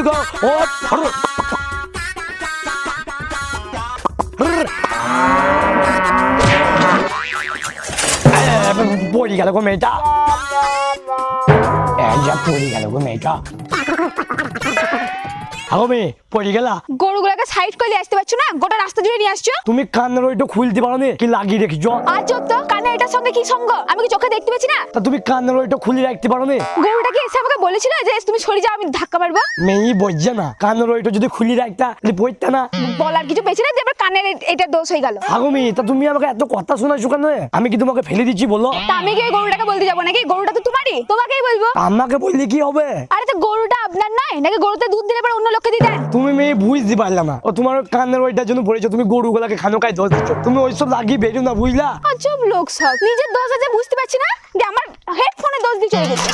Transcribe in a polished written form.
দিকে ও পড়ে গেল গো মেয়েটা, পড়ে গেল গো মেয়েটা। আগো মেয়ে পড়ে গেলা। গরুগুলোকে সাইড করে আসতে পারছো না, গোটা রাস্তা জুড়ে নিয়ে আসছো। তুমি কানের ওইটা খুলতে পারো না কি লাগিয়ে রেখেছো? আর চোখ তো কানে, এটার সঙ্গে কি সঙ্গ? আমি কি চোখে দেখতে পাচ্ছি না? তা তুমি কানের ওইটা খুলে রাখতে পারো না? গরুটা কি এসে আমাকে বলেছিল যে তুমি সরে যাও, আমি ধাক্কা মারবো? মেয়ে বলছে না কানের ওইটা যদি খুলে রাখতা পড়তে না। বলার কিছু পেয়েছি না যে এবার কানের এটা দোষ হয়ে গেল। আগো মেয়ে তা তুমি আমাকে এত কথা শোনাইছো কেন? আমি কি তোমাকে ফেলে দিচ্ছি বলো? তা আমি কি ওই গরুটাকে বলতে যাবো নাকি? গরুটা তো তোমারই, তোমাকেই বলবো। আমাকে বললে কি হবে? আরে তো গরুটা আপনার নয় নাকি? গরুতে দুধ দিলে পরে অন্য লোককে দিয়ে দেন? তুমি মেয়ে বুঝতে পারলা না, ও তোমার কানের ওইটার জন্য পড়েছো। তুমি গরুগুলাকে খানোকায় দোষ দিচ্ছ, তুমি ওইসব লাগিয়ে বেরো না, বুঝলা? আজব লোক সব, নিজের দোষ আছে বুঝতে পারছি না যে আমার হেডফোনে দোষ দিয়ে চলে গেছে।